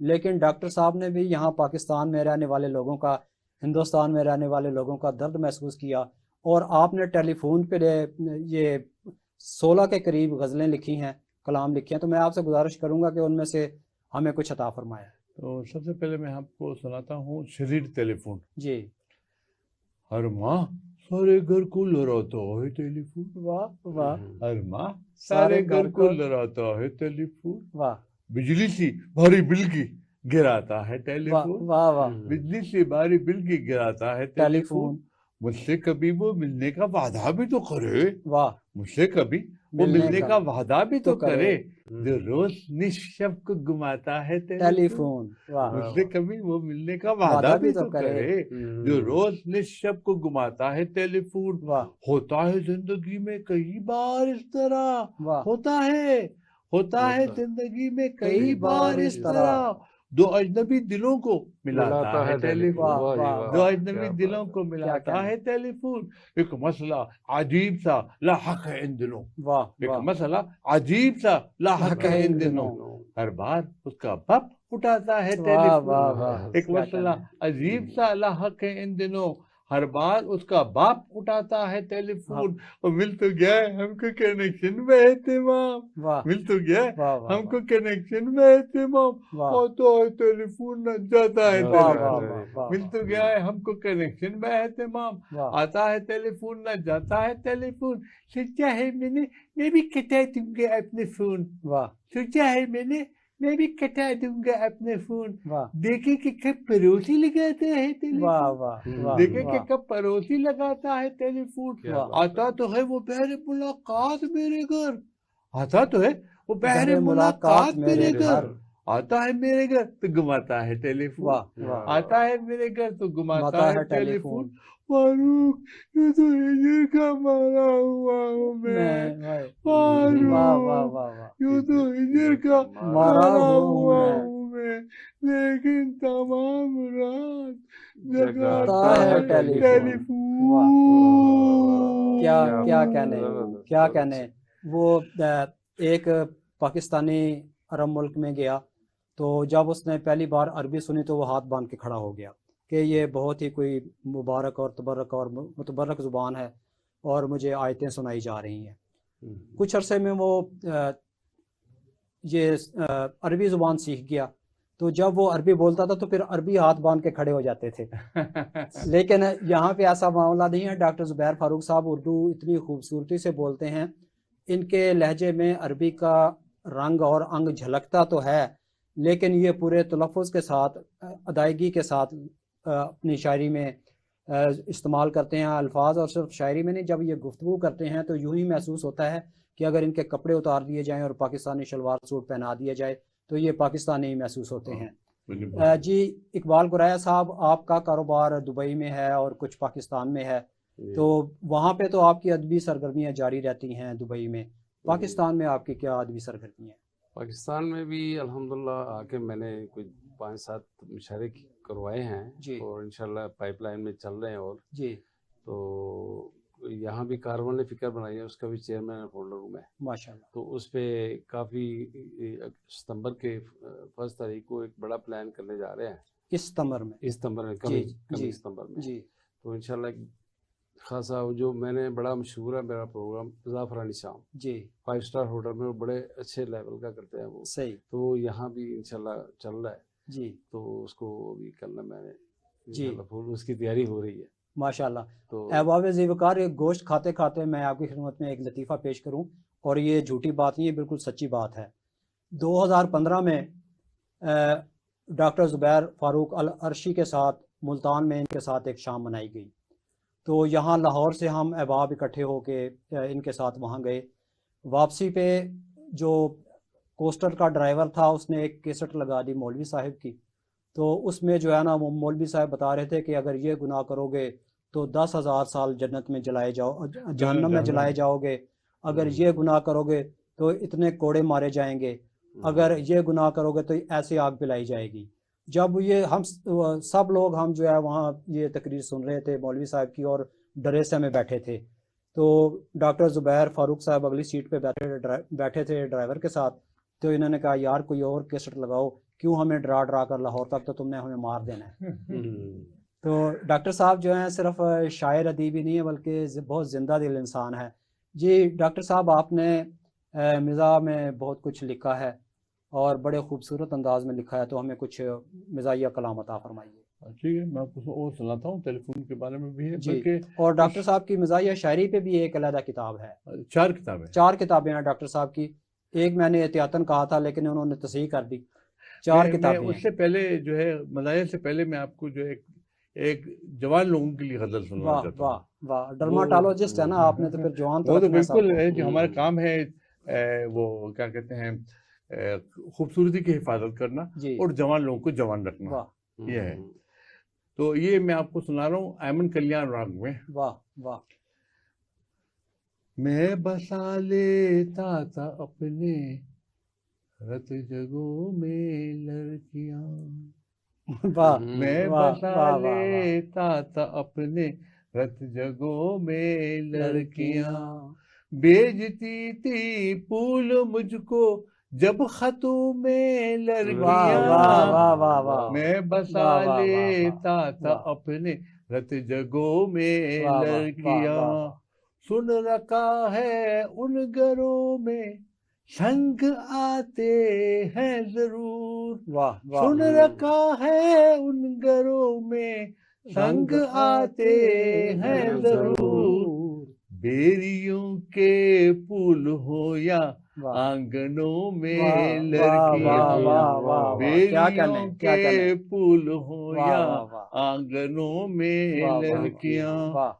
لیکن ڈاکٹر صاحب نے بھی یہاں پاکستان میں رہنے والے لوگوں کا، ہندوستان میں رہنے والے لوگوں کا درد محسوس کیا، اور آپ نے ٹیلی فون پہ یہ 16 کے قریب غزلیں لکھی ہیں، کلام لکھے ہیں، تو میں آپ سے گزارش کروں گا کہ ان میں سے ہمیں کچھ عطا فرمایا۔ تو سب سے پہلے میں آپ کو سناتا ہوں شریر ٹیلی فون۔ جی ہر ماہ سارے گھر کو لڑاتا ہے ٹیلی فون، واہ واہ، ہر ماہ سارے گھر کو لڑاتا ہے ٹیلی فون، واہ بجلی سی بھاری بل کی گراتا ہے ٹیلی واہ فون، واہ واہ، بجلی سے بھاری بل کی گراتا ہے ٹیلی ٹیلی فون، فون، مجھ سے کبھی وہ ملنے کا وعدہ بھی تو کرے، واہ، مجھ سے کبھی وہ ملنے کا وعدہ بھی تو کرے، جو روز نصف شب کو گھماتا ہے ٹیلی ٹیلی فون، فون، واہ، مجھ سے کبھی وہ ملنے کا وعدہ بھی تو کرے، جو روز نصف شب کو گھماتا ہے ٹیلی فون، واہ ہوتا ہے زندگی میں کئی بار اس طرح، واہ، ہوتا ہے زندگی میں کئی بار اس طرح، دو اجنبی دلوں کو ملاتا ہے ٹیلی فون، واہ واہ دو واہ، اجنبی دلوں کو ملاتا کہنا ہے ٹیلی فون، ایک مسئلہ عجیب سا لاحق ہے ان دنوں، واہ ایک واہ، مسئلہ عجیب سا لاحق ہے ان دنوں، ہر بار اس کا باپ اٹھاتا ہے ٹیلی واہ فون، واہ واہ، ایک کیا مسئلہ کہنا عجیب سا لاحق ہے ان دنوں، ہر بار اس کا باپ اٹھاتا ہے ٹیلی فون، اور مل تو گیا ہے ہم کو کنیکشن میں اہتمام، واہ مل تو گیا ہے واہ واہ ہم کو کنیکشن میں اہتمام، واہ ہوتا ہے ٹیلی فون نہ جاتا ہے واہ ٹیلی واہ فون، واہ واہ، مل تو گیا ہے ہم کو کنیکشن میں اہتمام، واہ آتا ہے ٹیلی فون نہ جاتا ہے ٹیلی فون، سوچا ہے میں بھی کٹا دوں گا اپنے فون، واہ سوچا ہے میں بھی کٹا دوں گا اپنے فون، واہ دیکھے کہ کب پڑوسی لگاتا ہے ٹیلی واہ فون، واہ واہ، دیکھے کہ کب پڑوسی لگاتا ہے ٹیلی فون، واہ، آتا تو ہے وہ بہر ملاقات میرے گھر، آتا تو ہے وہ بہر بہر ملاقات میرے گھر، گھر، آتا ہے میرے گھر تو گھماتا ہے ٹیلی فون، واہ واہ، آتا ہے میرے گھر تو گھماتا ماتا ہے ہے ٹیلی ٹیلی فون، فون، فاروق یہ تو ہجر کا مارا ہوا ہوں میں، واہ واہ فاروق واہ واہ، یہ تو ہجر کا مارا مارا ہوں ہوا میں، ہوں میں، لیکن تمام رات جگاتا جگاتا ہے ہے ٹیلی ٹیلی فون، واہ، فون، کیا کہنے وہ ایک پاکستانی عرب ملک میں گیا، تو جب اس نے پہلی بار عربی سنی تو وہ ہاتھ باندھ کے کھڑا ہو گیا کہ یہ بہت ہی کوئی مبارک اور تبرک اور متبرک زبان ہے، اور مجھے آیتیں سنائی جا رہی ہیں۔ کچھ عرصے میں وہ یہ عربی زبان سیکھ گیا، تو جب وہ عربی بولتا تھا تو پھر عربی ہاتھ باندھ کے کھڑے ہو جاتے تھے، لیکن یہاں پہ ایسا معاملہ نہیں ہے۔ ڈاکٹر زبیر فاروق صاحب اردو اتنی خوبصورتی سے بولتے ہیں، ان کے لہجے میں عربی کا رنگ اور انگ جھلکتا تو ہے، لیکن یہ پورے تلفظ کے ساتھ، ادائیگی کے ساتھ اپنی شاعری میں استعمال کرتے ہیں الفاظ، اور صرف شاعری میں نہیں، جب یہ گفتگو کرتے ہیں تو یوں ہی محسوس ہوتا ہے کہ اگر ان کے کپڑے اتار دیے جائیں اور پاکستانی شلوار سوٹ پہنا دیا جائے تو یہ پاکستانی محسوس ہوتے ہیں۔ جی اقبال گرایہ صاحب، آپ کا کاروبار دبئی میں ہے اور کچھ پاکستان میں ہے، تو وہاں پہ تو آپ کی ادبی سرگرمیاں جاری رہتی ہیں دبئی میں، پاکستان میں آپ کی کیا ادبی سرگرمیاں ہیں؟ پاکستان میں بھی الحمدللہ آ کے میں نے کوئی 5-7 مشاعرے کروائے ہیں، جی اور انشاءاللہ پائپ لائن میں چل رہے ہیں، اور جی تو یہاں بھی کارون نے فکر بنائی ہے، اس کا بھی چیئرمین فولڈر ہوں میں، ماشاءاللہ، تو اس پہ کافی ستمبر کے 1 تاریخ کو ایک بڑا پلان کرنے جا رہے ہیں، اس ستمبر میں؟ اس ستمبر میں، جی کمی ستمبر میں، جی تو انشاءاللہ ایک خاصا جو میں نے بڑا مشہور ہے میرا پروگرام زعفرانی شام، جی 5 اسٹار ہوٹل میں، وہ بڑے اچھے لیول کا کرتے ہیں وہ، صحیح، تو یہاں بھی انشاءاللہ چل رہا ہے، جی تو اس کو بھی کرنا میں نے جی انشاءاللہ پھول اس کی تیاری ہو رہی ہے، ماشاءاللہ۔ تو احباب ذیوکار، ایک گوشت کھاتے کھاتے میں آپ کی خدمت میں ایک لطیفہ پیش کروں، اور یہ جھوٹی بات نہیں ہے، بالکل سچی بات ہے۔ 2015 میں ڈاکٹر زبیر فاروق العرشی کے ساتھ ملتان میں ان کے ساتھ ایک شام منائی گئی، تو یہاں لاہور سے ہم احباب اکٹھے ہو کے ان کے ساتھ وہاں گئے۔ واپسی پہ جو کوسٹر کا ڈرائیور تھا اس نے ایک کیسٹ لگا دی مولوی صاحب کی، تو اس میں جو ہے نا وہ مولوی صاحب بتا رہے تھے کہ اگر یہ گناہ کرو گے تو 10,000 سال جنت میں جلائے جاؤ، جہنم میں جلائے جاؤ گے، اگر یہ گناہ کرو گے تو اتنے کوڑے مارے جائیں گے، اگر یہ گناہ کرو گے تو ایسی آگ پلائی جائے گی۔ جب یہ ہم سب لوگ ہم جو ہے وہاں یہ تقریر سن رہے تھے مولوی صاحب کی، اور ڈرے سے میں بیٹھے تھے، تو ڈاکٹر زبیر فاروق صاحب اگلی سیٹ پہ بیٹھے تھے ڈرائیور کے ساتھ، تو انہوں نے کہا یار کوئی اور کیسٹ لگاؤ کیوں ہمیں ڈرا ڈرا کر لاہور تک تو تم نے ہمیں مار دینا ہے. ہوں، تو ڈاکٹر صاحب جو ہیں صرف شاعر ادیب ہی نہیں ہے بلکہ بہت زندہ دل انسان ہے. جی ڈاکٹر صاحب آپ نے مزاح میں بہت کچھ لکھا ہے اور بڑے خوبصورت انداز میں لکھا ہے، تو ہمیں کچھ مزاحیہ کلام عطا فرمائیے. ٹھیک ہے، میں آپ کو اور سناتا ہوں، ٹیلی فون کے بارے میں بھی ہے، جی، بلکہ اور ڈاکٹر صاحب کی مزاحیہ شاعری پہ بھی ایک علیحدہ کتاب ہے. 4 کتابیں. 4 کتابیں ہیں ڈاکٹر صاحب کی. ایک میں نے احتیاطاً کہا تھا لیکن انہوں نے تصحیح کر دی. 4 کتابیں اس ہیں. سے پہلے جو ہے مزاحیہ سے پہلے میں آپ کو جو ایک جوان لوگوں کے لیے غزل سنانا واہ چاہتا ہوں. واہ واہ، ڈرماٹالوجسٹ ہے نا آپ نے، تو پھر جوان تو وہ تو رکھنا ہے سب بالکل کو. ہے، جو ہمارا کام ہے وہ کیا کہتے ہیں خوبصورتی کی حفاظت کرنا جی اور جوان لوگوں کو جوان رکھنا، واہ یہ ہے. تو یہ میں آپ کو سنا رہا ہوں ایمن کلیان راگ میں. واہ واہ. میں بسا لیتا تھا اپنے رت جگوں میں لڑکیاں، واہ میں واہ بسا واہ واہ واہ. لیتا تھا اپنے رت جگوں میں لڑکیاں، لڑکیاں بیچتی تھی پھول مجھ کو جب خطوں میں واہ لڑکیاں، واہ واہ واہ واہ. میں بسا واہ واہ واہ لیتا تھا واہ. اپنے رت جگوں میں واہ واہ واہ لڑکیاں، واہ واہ. سن رکھا ہے ان گھروں میں سنگ آتے ہیں ضرور، واہ واہ. سن رکھا ہے ان گھروں میں سنگ آتے ہیں ضرور، بیریوں کے پھول ہو یا واہ آنگنوں میں واہ واہ واہ واہ واہ. کیا بیریوں کہنے کیا کے کہنے. پھول ہو واہ یا واہ واہ آنگنوں میں واہ واہ لڑکیاں، واہ.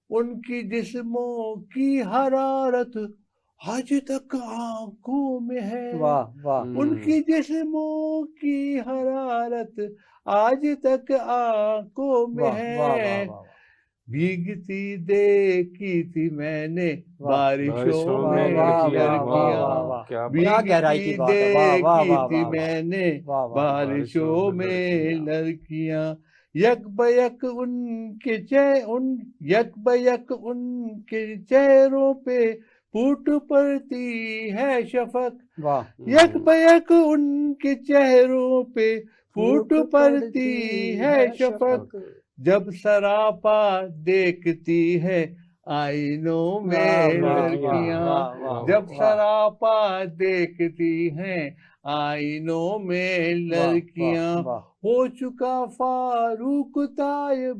ان کی جسموں کی حرارت آج تک آنکھوں میں ہے، واہ واہ. ان کی جسموں کی حرارت آج تک آنکھوں میں واہ واہ واہ ہے، واہ. بھیگتی دیکھی تھی میں نے واہ. بارشوں واہ میں واہ واہ واہ لڑکیاں، واہ واہ. کیا بات. کیا گہرائی کی بھیگتی بات ہے. واہ واہ دیکھی واہ تھی واہ میں نے واہ واہ. بارشوں میں لڑکیاں، یک بیک ان کے چہروں پہ پھوٹ پڑتی ہے شفق، واہ. یک بیک ان کے چہروں پہ پھوٹ پڑتی ہے شفق، جب سراپا دیکھتی ہے آئینوں میں لڑکیاں، جب سراپا دیکھتی ہیں آئینوں میں لڑکیاں، ہو چکا فاروق طائب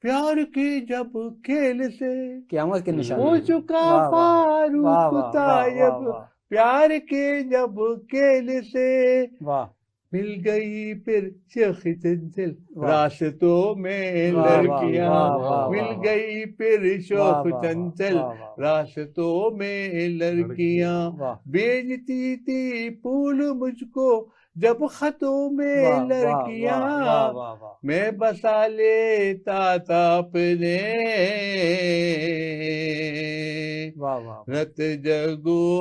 پیار کے جب کھیل سے، قیامت کی نشانی. ہو چکا فاروق طائب پیار کے جب کھیل سے، واہ. مل گئی پھر شیخ چنچل راستوں میں واہ واہ لڑکیاں، واہ واہ مل واہ. گئی پھر واہ شوق واہ چنچل واہ واہ. راستوں میں لڑکیاں، واہ. بیچتی تھی پھول مجھ کو جب خطوں میں واہ واہ لڑکیاں، واہ واہ واہ. میں بسا لیتا تھا اپنے واہ واہ. رت جگوں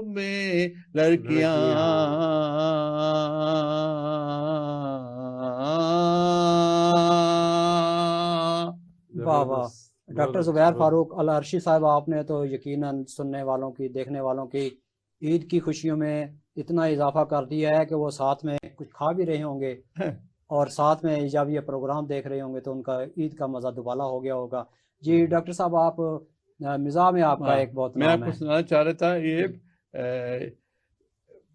میں لڑکیاں، واہ واہ. ڈاکٹر زبیر فاروق العرشی صاحب، آپ نے تو یقیناً سننے والوں کی دیکھنے والوں کی عید کی خوشیوں میں اتنا اضافہ کر دیا ہے کہ وہ ساتھ میں کچھ کھا بھی رہے ہوں گے اور ساتھ میں جب یہ پروگرام دیکھ رہے ہوں گے تو ان کا عید کا مزہ دوبالا ہو گیا ہوگا. جی ڈاکٹر صاحب، آپ مزاح میں آپ کا ایک بہت میں نام آپ ہے. کو سنانا چاہ رہا تھا، یہ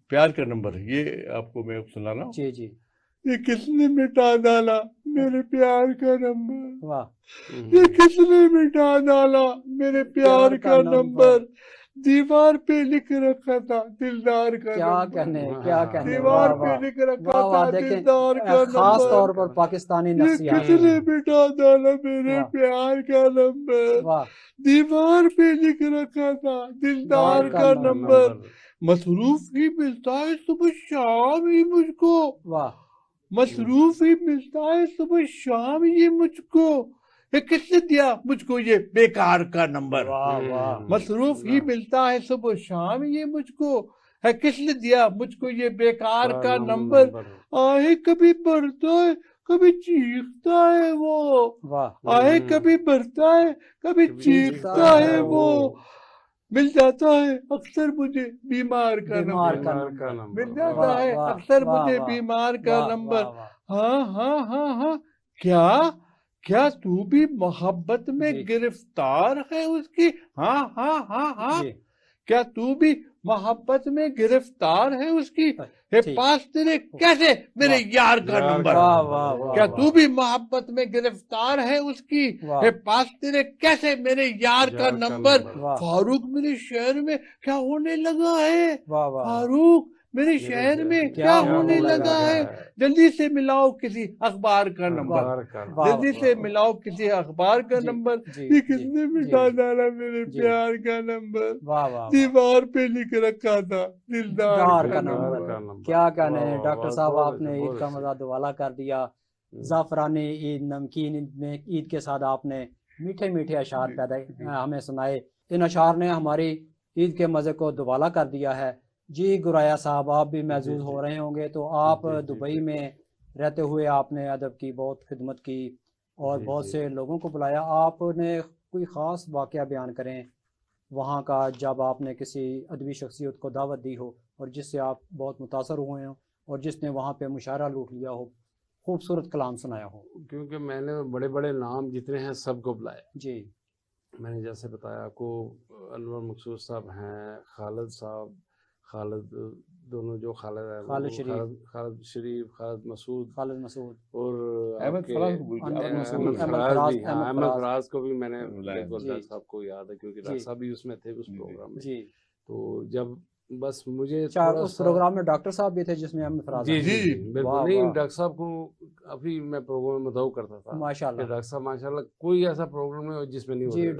پیار کا نمبر، یہ آپ کو میں سنا رہا ہوں. جی جی. یہ کس نے مٹا ڈالا میرے پیار کا نمبر، واہ. یہ کس نے مٹا ڈالا میرے پیار کا نمبر، دیوار پہ لکھ رکھا تھا دلدار کا کیا نمبر، کہنے کیا کہنے. دیوار واہ پہ واہ لکھ رکھا واہ واہ. تھا دیکھیں دلدار کا خاص طور نمبر، پر پاکستانی یہ نفسیات. کس نے مٹا ڈالا میرے واہ. پیار کا نمبر، واہ. دیوار پہ لکھ رکھا تھا دلدار کا نمبر، مصروف ہی ملتا ہے صبح شام ہی مجھ کو، واہ. مصروف ہی ملتا ہے صبح شام یہ مجھ کو، یہ کس نے دیا مجھ کو یہ بیکار کا نمبر، واہ واہ. مصروف ہی ملتا ہے صبح شام یہ مجھ کو، ہے کس نے دیا مجھ کو یہ بیکار کا نمبر، آئے کبھی بڑھتا ہے کبھی چیختا ہے وہ، واہ. آئے کبھی بڑھتا ہے کبھی چیختا ہے وہ، مل جاتا ہے اکثر مجھے بیمار کا بیمار نمبر، کا بیمار کا نمبر۔ مل نمبر، جاتا واہ، ہے واہ، اکثر واہ، مجھے واہ، بیمار کا واہ، نمبر۔ واہ، واہ۔ ہاں ہاں ہاں ہاں، کیا تو بھی محبت میں جی گرفتار ہے اس کی؟ ہاں ہاں ہاں ہاں، جی کیا تو بھی محبت میں گرفتار ہے اس کی؟ ہے ٹھیک، پاس تیرے کیسے میرے واہ، یار کا یار نمبر؟ واہ واہ واہ کیا واہ، تو بھی محبت میں گرفتار ہے اس کی؟ واہ ہے پاس تیرے کیسے میرے یار کا یار کا نمبر؟ نمبر۔ واہ فاروق میرے شہر میں کیا ہونے لگا ہے؟ واہ واہ، فاروق میرے میرے شہر میں کیا کیا ہونے ہونے لگا لگا ہے؟ ہے؟ جلدی سے ملاؤ کسی اخبار کا نمبر، اخبار کا واہ، جلدی سے ملاؤ کسی اخبار کا جی نمبر۔ جی یہ جی کس نے جی مٹا ڈالا میرے جی، پیار کا نمبر؟ واہ واہ واہ، دیوار پہ لکھ رکھا تھا دلدار دار کا کا دلدار نمبر۔ نمبر۔ کا نمبر۔ کیا واہ کہنے واہ ڈاکٹر واہ، صاحب، بہت آپ نے اچھا، عید بہت کا اچھا۔ مزہ دوالا کر دیا۔ زعفرانی عید، نمکین عید میں عید کے ساتھ آپ نے میٹھے میٹھے اشعار ہمیں سنائے۔ ان اشعار نے ہماری عید کے مزے کو دوالا کر دیا ہے۔ جی گریا صاحب، آپ بھی محظوظ جی، ہو رہے ہوں گے، تو آپ جی، جی، دبئی جی۔ میں رہتے ہوئے آپ نے ادب کی بہت خدمت کی اور جی، بہت جی۔ سے لوگوں کو بلایا۔ آپ نے کوئی خاص واقعہ بیان کریں وہاں کا، جب آپ نے کسی ادبی شخصیت کو دعوت دی ہو اور جس سے آپ بہت متاثر ہوئے ہوں اور جس نے وہاں پہ مشاعرہ لوٹ لیا ہو، خوبصورت کلام سنایا ہو۔ کیونکہ میں نے بڑے بڑے نام جتنے ہیں سب کو بلایا۔ جی میں نے جیسے بتایا آپ کو، انور مقصود صاحب ہیں، خالد صاحب، خالد دونوں جو خالد ہیں، خالد شریف، خالد شریف، خالد مسعود، خالد مسعود، اور احمد آپ کے فراز کو بول احمد مسعود، احمد احمد فراز فراز، بھی، ہاں احمد احمد فراز، فراز کو بھی میں نے بلایا۔ بالکل جی ڈاکٹر صاحب کو یاد ہے، کیونکہ جی ڈاکٹر صاحب بھی اس میں تھے اس جی، پروگرام میں۔ جی۔ تو جب بس مجھے اچھا، تھوڑا اس سا، پروگرام میں ڈاکٹر صاحب بھی تھے جس میں احمد فراز جی ہیں؟ جی جی، بالکل، واہ نہیں واہ، ڈاکٹر صاحب کو ابھی میں پروگرام میں مدعو کرتا تھا ماشاء کہ اللہ۔ ڈاکٹر صاحب ماشاء اللہ کوئی ایسا پروگرام نہیں ہو جس میں نہیں جی ہوتے۔